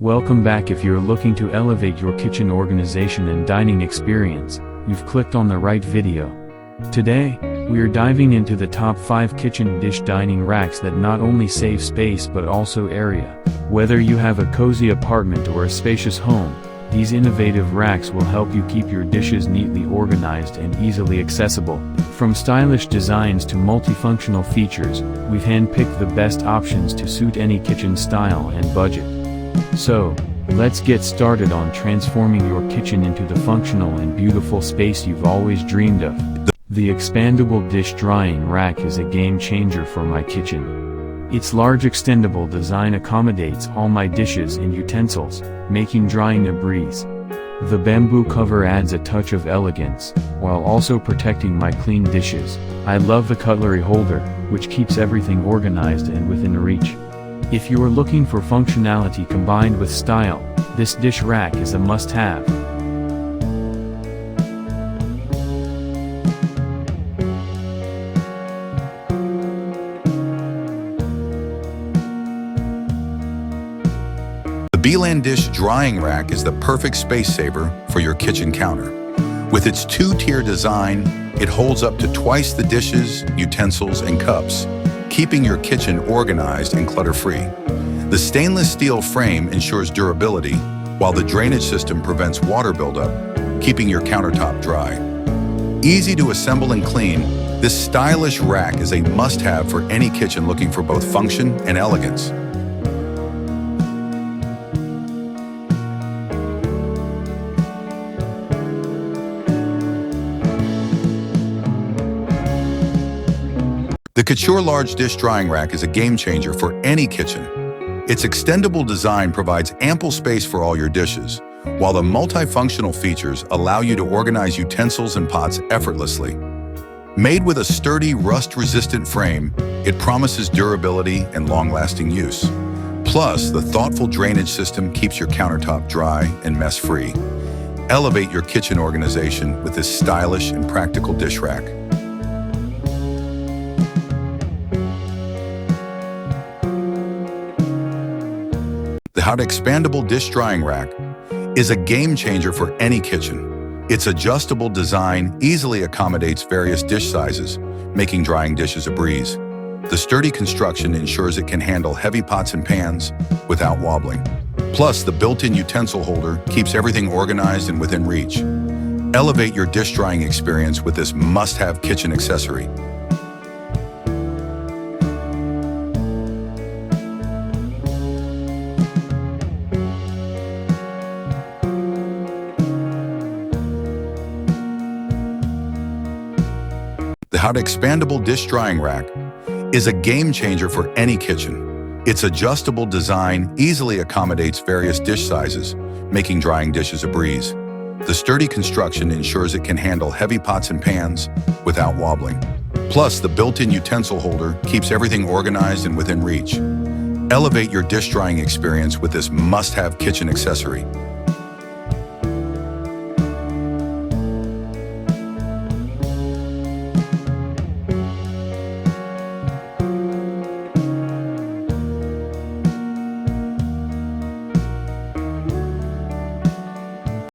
Welcome back. If you're looking to elevate your kitchen organization and dining experience, you've clicked on the right video. Today, we are diving into the top 5 kitchen dish dining racks that not only save space but also area. Whether you have a cozy apartment or a spacious home, these innovative racks will help you keep your dishes neatly organized and easily accessible. From stylish designs to multifunctional features, we've handpicked the best options to suit any kitchen style and budget. So, let's get started on transforming your kitchen into the functional and beautiful space you've always dreamed of. The expandable dish drying rack is a game changer for my kitchen. Its large extendable design accommodates all my dishes and utensils, making drying a breeze. The bamboo cover adds a touch of elegance, while also protecting my clean dishes. I love the cutlery holder, which keeps everything organized and within reach. If you are looking for functionality combined with style, this dish rack is a must-have. The Beeland Dish Drying Rack is the perfect space saver for your kitchen counter. With its 2-tier design, it holds up to twice the dishes, utensils, and cups, keeping your kitchen organized and clutter-free. The stainless steel frame ensures durability, while the drainage system prevents water buildup, keeping your countertop dry. Easy to assemble and clean, this stylish rack is a must-have for any kitchen looking for both function and elegance. The Couture Large Dish Drying Rack is a game changer for any kitchen. Its extendable design provides ample space for all your dishes, while the multifunctional features allow you to organize utensils and pots effortlessly. Made with a sturdy, rust-resistant frame, it promises durability and long-lasting use. Plus, the thoughtful drainage system keeps your countertop dry and mess-free. Elevate your kitchen organization with this stylish and practical dish rack. The Hot Expandable Dish Drying Rack is a game changer for any kitchen. Its adjustable design easily accommodates various dish sizes, making drying dishes a breeze. The sturdy construction ensures it can handle heavy pots and pans without wobbling. Plus, the built-in utensil holder keeps everything organized and within reach. Elevate your dish drying experience with this must-have kitchen accessory. The Hot Expandable Dish Drying Rack is a game changer for any kitchen. Its adjustable design easily accommodates various dish sizes, making drying dishes a breeze. The sturdy construction ensures it can handle heavy pots and pans without wobbling. Plus, the built-in utensil holder keeps everything organized and within reach. Elevate your dish drying experience with this must-have kitchen accessory.